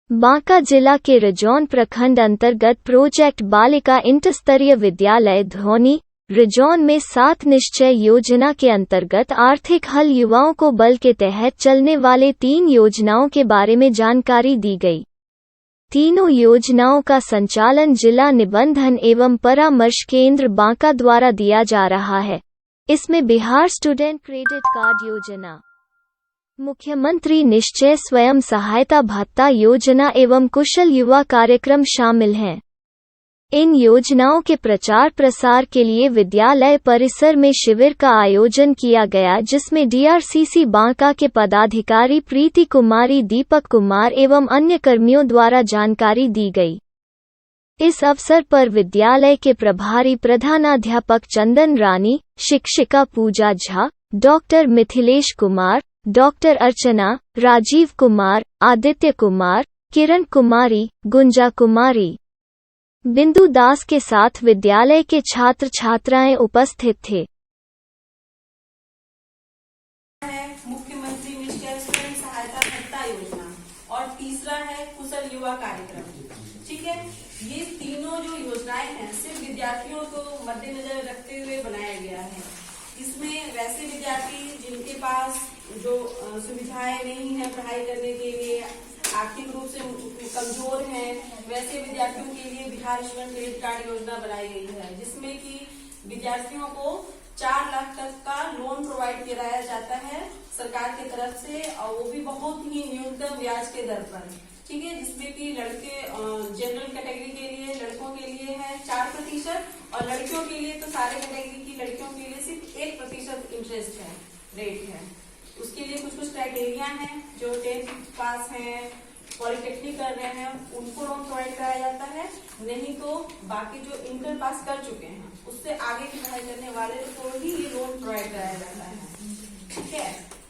बांका जिला के रजौन प्रखंड अंतर्गत प्रोजेक्ट बालिका इंटर स्तरीय विद्यालय धौनी रजौन में 7 निश्चय योजना के अंतर्गत आर्थिक हल युवाओं को बल के तहत चलने वाले 3 योजनाओं के बारे में जानकारी दी गई। तीनों योजनाओं का संचालन जिला निबंधन एवं परामर्श केंद्र बांका द्वारा दिया जा रहा है। इसमें बिहार स्टूडेंट क्रेडिट कार्ड योजना, मुख्यमंत्री निश्चय स्वयं सहायता भत्ता योजना एवं कुशल युवा कार्यक्रम शामिल हैं। इन योजनाओं के प्रचार प्रसार के लिए विद्यालय परिसर में शिविर का आयोजन किया गया, जिसमें डीआरसीसी बांका के पदाधिकारी प्रीति कुमारी, दीपक कुमार एवं अन्य कर्मियों द्वारा जानकारी दी गई। इस अवसर पर विद्यालय के प्रभारी प्रधानाध्यापक चंदन रानी, शिक्षिका पूजा झा, डॉक्टर मिथिलेश कुमार, डॉक्टर अर्चना, राजीव कुमार, आदित्य कुमार, किरण कुमारी, गुंजा कुमारी, बिंदु दास के साथ विद्यालय के छात्र छात्राएं उपस्थित थे। मुख्यमंत्री निश्चय स्वयं सहायता भत्ता योजना और तीसरा है कुशल युवा कार्यक्रम। ठीक है, ये तीनों जो योजनाएं हैं सिर्फ विद्यार्थियों को मद्देनजर रखते हुए बनाया गया है। इसमें वैसे विद्यार्थी जिनके पास जो सुविधाएं नहीं है पढ़ाई करने के लिए, आर्थिक रूप से कमजोर हैं, वैसे विद्यार्थियों के लिए बिहार स्टूडेंट क्रेडिट कार्ड योजना बनाई गई है, जिसमें कि विद्यार्थियों को 4 लाख तक का लोन प्रोवाइड कराया जाता है सरकार की तरफ से, और वो भी बहुत ही न्यूनतम ब्याज के दर पर। ठीक है, जिसमें कि लड़के जनरल कैटेगरी के लिए, लड़कों के लिए है 4% और लड़कियों के लिए तो सारे कैटेगरी की लड़कियों के लिए सिर्फ 1% इंटरेस्ट है, रेट है। उसके लिए कुछ क्राइटेरिया हैं। जो 10th पास हैं, पॉलिटेक्निक कर रहे हैं, उनको लोन प्रोवाइड कराया जाता है। नहीं तो बाकी जो इंटर पास कर चुके हैं, उससे आगे की पढ़ाई करने वाले को ही ये लोन प्रोवाइड कराया जाता है। ठीक है,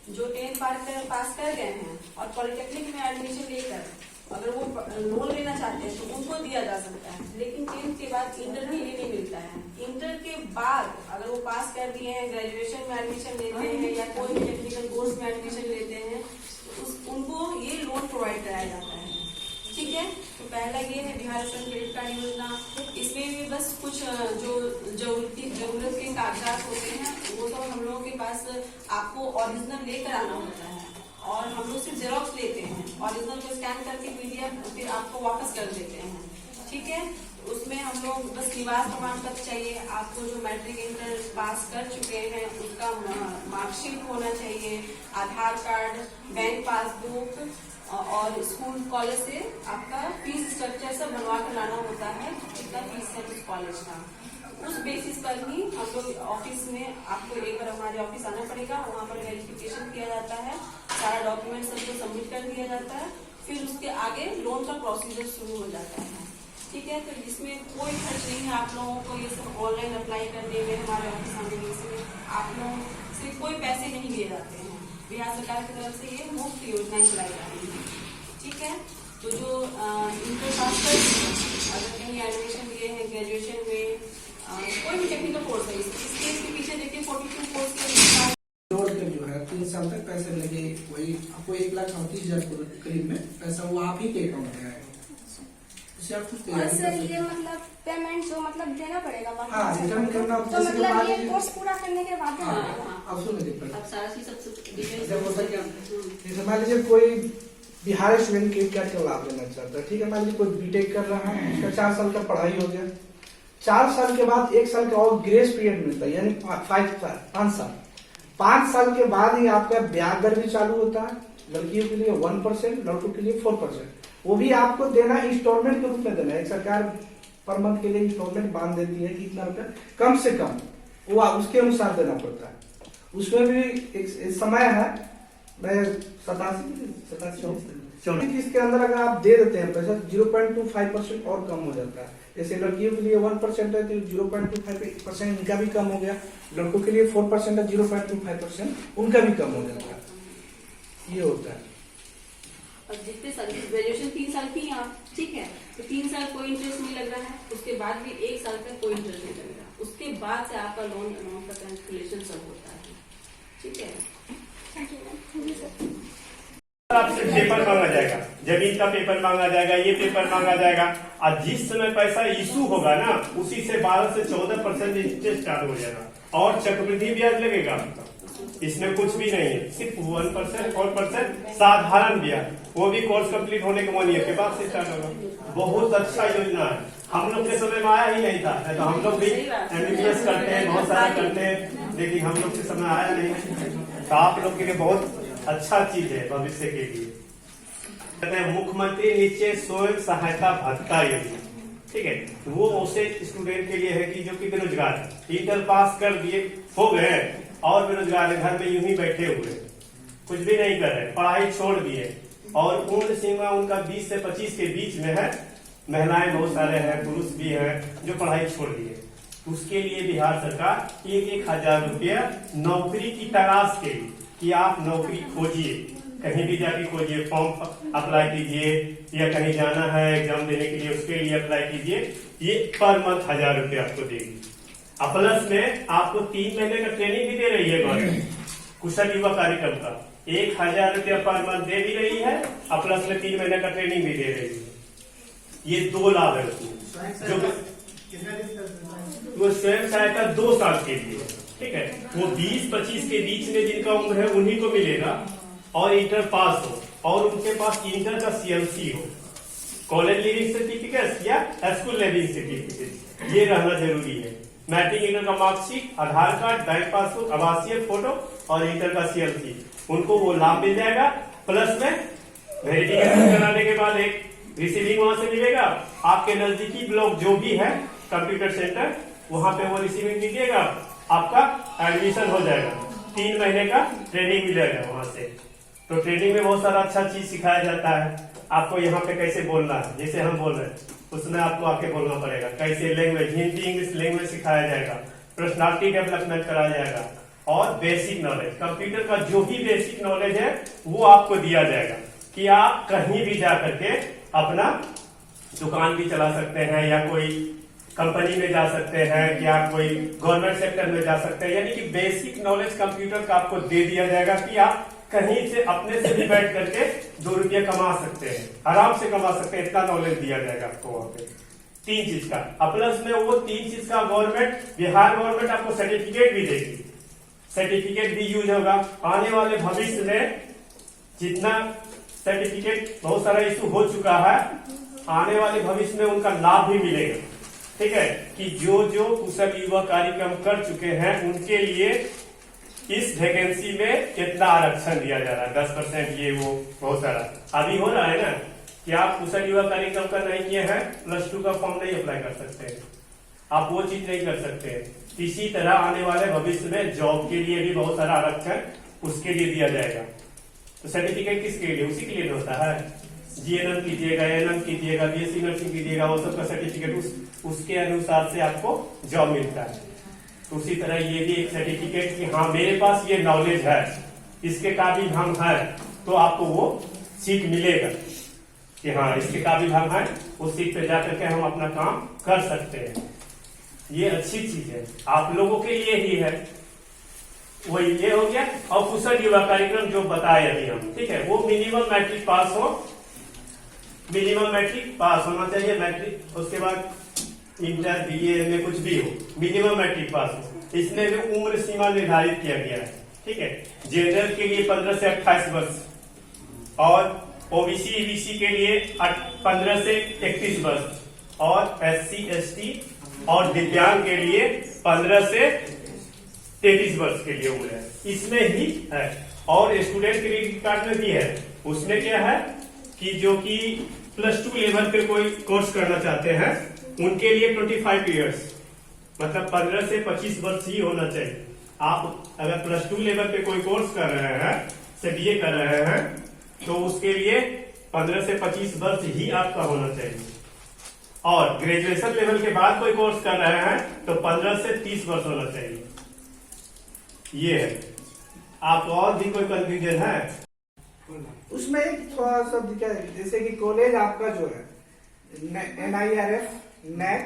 जो 10th पास कर गए हैं और पॉलिटेक्निक में एडमिशन लेकर अगर वो लोन लेना चाहते हैं तो उनको दिया जा सकता है, लेकिन 10th के बाद इंटर के लिए नहीं मिलता है। इंटर के बाद अगर वो पास कर दिए हैं, ग्रेजुएशन में एडमिशन लेते हैं या कोई भी टेक्निकल कोर्स में एडमिशन लेते हैं, तो उनको ये लोन प्रोवाइड कराया जाता है। ठीक है, तो पहला ये है बिहार स्टूडेंट क्रेडिट कार्ड योजना। इसमें भी बस कुछ जो जरूरत के कागजात होते हैं वो सब हम लोगों के पास आपको ओरिजिनल लेकर आना होता है, और हम लोग सिर्फ जेरोक्स लेते हैं, ओरिजिनल को स्कैन करके PDF फिर आपको वापस कर देते हैं। ठीक है, उसमें हम लोग बस निवास प्रमाण पत्र चाहिए, आपको जो मैट्रिक इंटर पास कर चुके हैं उसका मार्कशीट होना चाहिए, आधार कार्ड, बैंक पासबुक और स्कूल कॉलेज से आपका फीस स्ट्रक्चर सब बनवा कर लाना होता है, कितना फीस है उस कॉलेज का। उस बेसिस पर ही हम लोग ऑफिस में आपको एक बार हमारे ऑफिस आना पड़ेगा, वहाँ पर वेरिफिकेशन किया जाता है, सारा डॉक्यूमेंट सबको सबमिट कर दिया जाता है, फिर उसके आगे लोन का प्रोसीजर शुरू हो जाता है। ठीक है, तो इसमें कोई खर्च नहीं है आप लोगों को, ये सब ऑनलाइन अप्लाई करने में हमारे ऑफिस आने में इसमें आप लोगों से कोई पैसे नहीं दिए जाते हैं। बिहार सरकार की तरफ से ये मुफ्त योजनाएं चलाई जा रही है। ठीक है, तो जो इंटर पास कर अगर कहीं एडमिशन लिए हैं ग्रेजुएशन में, कोई भी टेक्निकल कोर्स है, इसके पीछे देखिए 42 कोर्स के जो है 3 साल तक पैसे लगे, वही आपको 1,38,000 करीब में पैसा वो आप ही के अकाउंट में आएगा। सर ये मतलब पेमेंट जो मतलब देना पड़ेगा, हाँ, रिटर्न करना तो मतलब ये कोर्स पूरा करने के बाद अब सुनिए, जैसे मान लीजिए कोई बिहार स्टूडेंट क्रेडिट कार्ड का लाभ लेना चाहता है। ठीक है, मान लीजिए कोई बीटेक कर रहा है, उसका 4 साल का पढ़ाई हो गया, 4 साल के बाद 1 साल का और ग्रेस पीरियड मिलता है, यानी 5 साल। 5 साल के बाद ही आपका ब्याज दर भी चालू होता है, लड़कियों के लिए 1%, लड़कों के लिए 4%। वो भी आपको देना इंस्टॉलमेंट के रूप में देना है। सरकार पर मंथ के लिए इंस्टॉलमेंट बांध देती है कि इतना रुपया कम से कम वो उसके अनुसार देना पड़ता है। उसमें भी एक समय है, मैं 87 इसके अंदर अगर आप दे देते हैं पैसा 0.25% और कम हो जाता है। जैसे लड़कियों के लिए 1% है तो 0.25% इनका भी कम हो गया, लड़कों के लिए 4% है 0.25% उनका भी कम हो जाता है। ये होता है। और जितने ग्रेजुएशन 3 साल की आप, ठीक है, तो 3 साल कोई इंटरेस्ट नहीं लग रहा है, उसके बाद भी 1 साल तक कोई इंटरेस्ट नहीं लग रहा, उसके बाद से आपका लोन अमाउंट का कैलकुलेशन सब होता है। ठीक है, आपसे पेपर मांगा जाएगा। जमीन का पेपर मांगा जाएगा, ये पेपर मांगा जाएगा। और जिस समय पैसा इशू होगा ना, उसी से 12 से 14% इंटरेस्ट चालू हो जाएगा और चक्रवृद्धि ब्याज लगेगा आपका। इसमें कुछ भी नहीं है, सिर्फ 1% 4% साधारण ब्याज, वो भी कोर्स कंप्लीट होने के 1 ईयर के बाद से स्टार्ट होगा। बहुत अच्छा योजना है, हम लोग के समय में आया ही नहीं था। तो हम लोग भी MBBS करते हैं, बहुत सारा करते हैं, लेकिन हम लोग के समय आया नहीं। तो आप लोग के लिए बहुत अच्छा चीज है भविष्य के लिए। मुख्यमंत्री निश्चय स्वयं सहायता भत्ता योजना, ठीक है, वो उसे स्टूडेंट के लिए है कि जो कि बेरोजगार है, इंटर पास कर दिए हो गए और बेरोजगार है, घर में यूं ही बैठे हुए, कुछ भी नहीं कर रहे, पढ़ाई छोड़ दिए और उम्र सीमा उनका 20 से 25 के बीच में है। महिलाएं बहुत सारे हैं, पुरुष भी हैं जो पढ़ाई छोड़ दिए। उसके लिए बिहार सरकार 1,000 रुपया नौकरी की तलाश के लिए, कि आप नौकरी खोजिए, कहीं भी जाके खोजिए, फॉर्म अप्लाई कीजिए, या कहीं जाना है एग्जाम देने के लिए उसके लिए अप्लाई कीजिए। ये पर मंथ 1,000 रुपये आपको देगी। और प्लस में आपको 3 महीने का ट्रेनिंग भी दे रही है गवर्नमेंट कुशल युवा कार्यक्रम का। 1,000 रुपया पर मंथ दे भी रही है और प्लस में 3 महीने का ट्रेनिंग भी दे रही है। ये 2 लाभ है उसमें। जो वो स्वयं सहायता 2 साल के लिए, ठीक है, वो 20-25 के बीच में जिनका उम्र है उन्हीं को मिलेगा और इंटर पास हो और उनके पास इंटर का CMC हो, कॉलेज लिविंग सर्टिफिकेट या स्कूल लिविंग सर्टिफिकेट, ये रहना जरूरी है। मैट्रिक इंटर का मार्कशीट, आधार कार्ड, बैंक पासबुक, आवासीय फोटो और इंटर का CMC, उनको वो लाभ मिल जाएगा। प्लस में वेरिफिकेशन कराने के बाद एक रिसीविंग वहां से मिलेगा। आपके नजदीकी ब्लॉक जो भी है कंप्यूटर सेंटर, वहां पे वो रिसीविंग दीजिएगा, आपका एडमिशन हो जाएगा। 3 महीने का ट्रेनिंग मिलेगा वहां से। तो ट्रेनिंग में बहुत सारा अच्छा चीज सिखाया जाता है। आपको यहाँ पे कैसे बोलना है, जैसे हम बोल रहे हैं उसमें आपको आके बोलना पड़ेगा। कैसे लैंग्वेज, हिंदी इंग्लिश लैंग्वेज सिखाया जाएगा, पर्सनालिटी डेवलपमेंट कराया जाएगा और बेसिक नॉलेज, कंप्यूटर का जो भी बेसिक नॉलेज है वो आपको दिया जाएगा कि आप कहीं भी जा करके अपना दुकान भी चला सकते हैं या कोई कंपनी में जा सकते हैं या कोई गवर्नमेंट सेक्टर में जा सकते हैं। यानी कि बेसिक नॉलेज कंप्यूटर का आपको दे दिया जाएगा कि आप कहीं से अपने से भी बैठ करके 2 रुपया कमा सकते हैं, आराम से कमा सकते हैं, इतना नॉलेज दिया जाएगा आपको वहां पे। 3 चीज का, प्लस में वो 3 चीज का गवर्नमेंट, बिहार गवर्नमेंट आपको सर्टिफिकेट भी देगी, सर्टिफिकेट भी यूज होगा। आने वाले भविष्य में जितना सर्टिफिकेट बहुत सारा इशू हो चुका है, आने वाले भविष्य में उनका लाभ भी मिलेगा, ठीक है, कि जो जो कुशल युवा कार्यक्रम कर चुके हैं उनके लिए इस वैकेंसी में कितना आरक्षण दिया जा रहा है, 10%, ये वो बहुत सारा अभी हो रहा है ना कि आप कुशल युवा कार्यक्रम का नहीं किए हैं, +2 का फॉर्म नहीं अप्लाई कर सकते हैं, आप वो चीज नहीं कर सकते हैं। इसी तरह आने वाले भविष्य में जॉब के लिए भी बहुत सारा आरक्षण उसके लिए दिया जाएगा। तो सर्टिफिकेट किसके लिए, उसी के लिए होता है। GNM कीजिएगा, ANM कीजिएगा, BSc नर्सिंग कीजिएगा, वो सब का सर्टिफिकेट उसके अनुसार से आपको जॉब मिलता है। तो उसी तरह ये भी एक सर्टिफिकेट कि हाँ मेरे पास ये नॉलेज है, इसके काबिल हम हैं, तो आपको वो सीट मिलेगा कि हाँ इसके काबिल हम हैं, उस सीट पे जाकर के हम अपना काम कर सकते हैं। ये अच्छी चीज है, आप लोगों के लिए ही है। वही ये हो गया। और कुशल युवा कार्यक्रम जो बताए अभी हम, ठीक है, वो मिनिमम मैट्रिक पास हो, मिनिमम मैट्रिक पास होना चाहिए, मैट्रिक उसके बाद इंटर BA में कुछ भी हो, मिनिमम मैट्रिक पास हो। इसमें भी उम्र सीमा निर्धारित किया गया है, ठीक है। जनरल के लिए 15 से 28 वर्ष और OBC EBC के लिए 15 से 31 वर्ष और SC ST और दिव्यांग के लिए 15 से 33 वर्ष के लिए उम्र है, इसमें ही है। और स्टूडेंट क्रेडिट कार्ड में भी है, उसमें क्या है कि जो कि +2 लेवल पे कोई कोर्स करना चाहते हैं उनके लिए 25 ईयर्स, मतलब 15 से 25 वर्ष ही होना चाहिए। आप अगर +2 लेवल पे कोई कोर्स कर रहे हैं, से BA कर रहे हैं, तो उसके लिए 15 से 25 वर्ष ही आपका होना चाहिए। और ग्रेजुएशन लेवल के बाद कोई कोर्स कर रहे हैं तो 15 से 30 वर्ष होना चाहिए। ये है। आपको और भी कोई कंफ्यूजन है उसमें? एक थोड़ा सा दिखा है, जैसे कि कॉलेज आपका जो है NIRF, NAC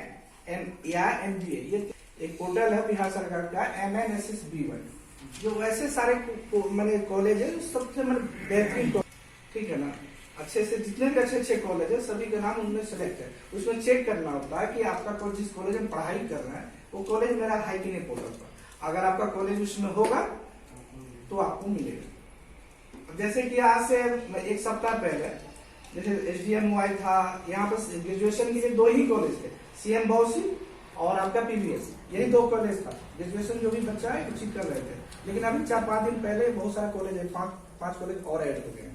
या NDA, ये एक पोर्टल है बिहार सरकार का MNSSB1, जो वैसे सारे मैंने कॉलेज है सबसे मैंने बेहतरीन, ठीक है ना। अच्छे से जितने भी अच्छे कॉलेज है सभी का नाम उनमें सेलेक्ट है। उसमें चेक करना होता है कि आपका कोई जिस कॉलेज में पढ़ाई कर रहे हैं वो कॉलेज मेरा है कि नहीं पोर्टल पर। अगर आपका कॉलेज उसमें होगा तो आपको मिलेगा। जैसे कि आज से एक सप्ताह पहले जैसे SDMY था, यहाँ पर ग्रेजुएशन के लिए 2 ही कॉलेज थे, CM बॉसी और आपका PVS, यही 2 कॉलेज था। ग्रेजुएशन जो भी बच्चा है उसी कर रहे थे, लेकिन अभी 4-5 दिन पहले बहुत सारे कॉलेज है, 5 कॉलेज और ऐड हो गए हैं।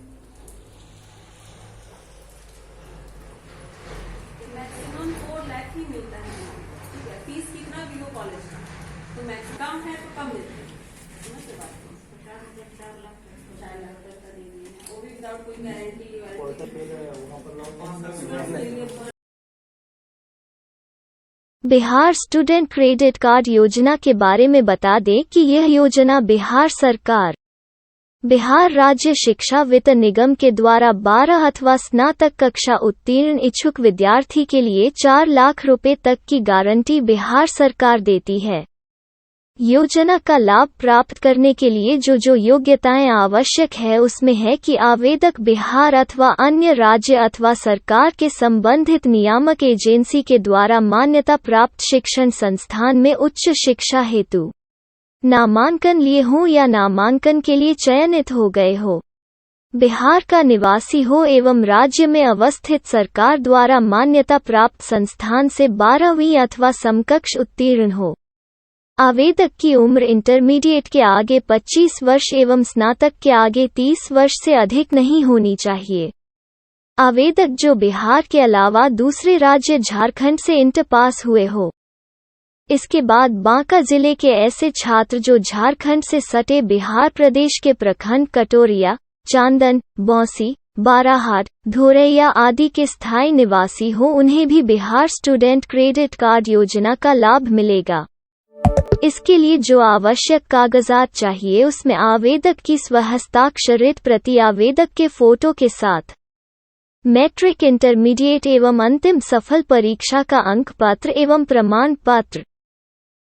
मैक्सिमम 4 लाख ही मिलता है, ठीक है। फीस कितना भी हो कॉलेज का, तो मैक्सिमम है तो कम मिलते हैं। समझ के बात 4 लाख तक का दे दिए, वो भी विदाउट कोई guarantee Bihar student credit card योजना के बारे में बता दें कि यह योजना बिहार सरकार, बिहार राज्य शिक्षा वित्त निगम के द्वारा 12 अथवा स्नातक कक्षा उत्तीर्ण इच्छुक विद्यार्थी के लिए 4 लाख रुपए तक की गारंटी बिहार सरकार देती है। योजना का लाभ प्राप्त करने के लिए जो योग्यताएं आवश्यक है उसमें है कि आवेदक बिहार अथवा अन्य राज्य अथवा सरकार के संबंधित नियामक एजेंसी के द्वारा मान्यता प्राप्त शिक्षण संस्थान में उच्च शिक्षा हेतु नामांकन लिए हो या नामांकन के लिए चयनित हो गए हो, बिहार का निवासी हो एवं राज्य में अवस्थित सरकार द्वारा मान्यता प्राप्त संस्थान से 12वीं अथवा समकक्ष उत्तीर्ण हो। आवेदक की उम्र इंटरमीडिएट के आगे 25 वर्ष एवं स्नातक के आगे 30 वर्ष से अधिक नहीं होनी चाहिए। आवेदक जो बिहार के अलावा दूसरे राज्य झारखंड से इंटर पास हुए हो। इसके बाद बांका जिले के ऐसे छात्र जो झारखंड से सटे बिहार प्रदेश के प्रखंड कटोरिया, चांदन, बौंसी, बाराहाट, धोरैया आदि के स्थायी निवासी हो, उन्हें भी बिहार स्टूडेंट क्रेडिट कार्ड योजना का लाभ मिलेगा। इसके लिए जो आवश्यक कागजात चाहिए उसमें आवेदक की स्वहस्ताक्षरित प्रति, आवेदक के फोटो के साथ मैट्रिक, इंटरमीडिएट एवं अंतिम सफल परीक्षा का अंक पत्र एवं प्रमाण पत्र,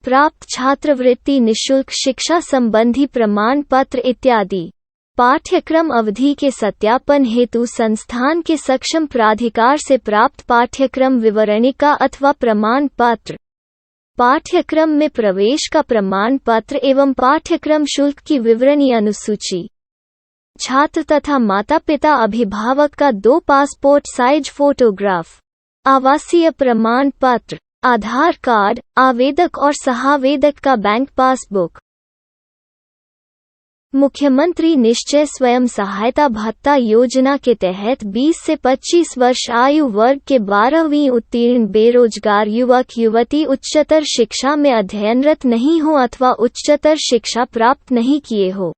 प्राप्त छात्रवृत्ति, निःशुल्क शिक्षा संबंधी प्रमाण पत्र इत्यादि। पाठ्यक्रम अवधि के सत्यापन हेतु संस्थान के सक्षम प्राधिकार से प्राप्त पाठ्यक्रम विवरणिका अथवा प्रमाण पत्र, पाठ्यक्रम में प्रवेश का प्रमाण पत्र एवं पाठ्यक्रम शुल्क की विवरणी अनुसूची। छात्र तथा माता पिता अभिभावक का 2 पासपोर्ट साइज फोटोग्राफ, आवासीय प्रमाण पत्र, आधार कार्ड, आवेदक और सहावेदक का बैंक पासबुक। मुख्यमंत्री निश्चय स्वयं सहायता भत्ता योजना के तहत 20 से 25 वर्ष आयु वर्ग के 12वीं उत्तीर्ण बेरोजगार युवक युवती उच्चतर शिक्षा में अध्ययनरत नहीं हो अथवा उच्चतर शिक्षा प्राप्त नहीं किए हो,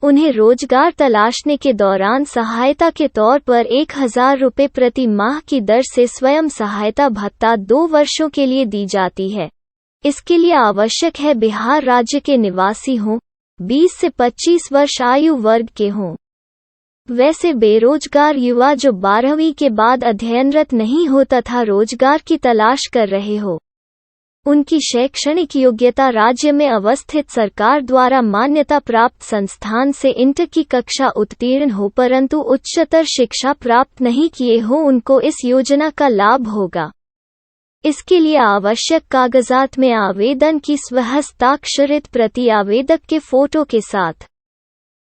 उन्हें रोजगार तलाशने के दौरान सहायता के तौर पर 1000 रुपये प्रति माह की दर से स्वयं सहायता भत्ता 2 वर्षों के लिए दी जाती है। इसके लिए आवश्यक है बिहार राज्य के निवासी हों, 20 से 25 वर्ष आयु वर्ग के हों। वैसे बेरोजगार युवा जो 12वीं के बाद अध्ययनरत नहीं हो तथा रोजगार की तलाश कर रहे हो, उनकी शैक्षणिक योग्यता राज्य में अवस्थित सरकार द्वारा मान्यता प्राप्त संस्थान से इंटर की कक्षा उत्तीर्ण हो परंतु उच्चतर शिक्षा प्राप्त नहीं किए हो, उनको इस योजना का लाभ होगा। इसके लिए आवश्यक कागजात में आवेदन की स्वहस्ताक्षरित प्रति, आवेदक के फोटो के साथ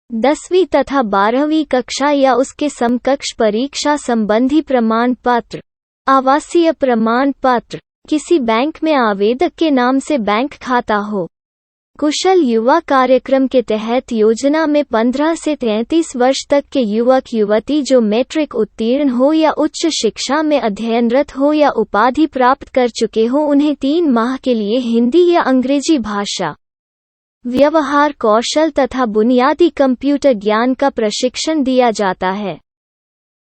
10वीं तथा 12वीं कक्षा या उसके समकक्ष परीक्षा संबंधी प्रमाण पत्र, आवासीय प्रमाण पत्र, किसी बैंक में आवेदक के नाम से बैंक खाता हो। कुशल युवा कार्यक्रम के तहत योजना में 15 से 33 वर्ष तक के युवक युवती जो मैट्रिक उत्तीर्ण हो या उच्च शिक्षा में अध्ययनरत हो या उपाधि प्राप्त कर चुके हो, उन्हें 3 माह के लिए हिंदी या अंग्रेजी भाषा, व्यवहार कौशल तथा बुनियादी कंप्यूटर ज्ञान का प्रशिक्षण दिया जाता है।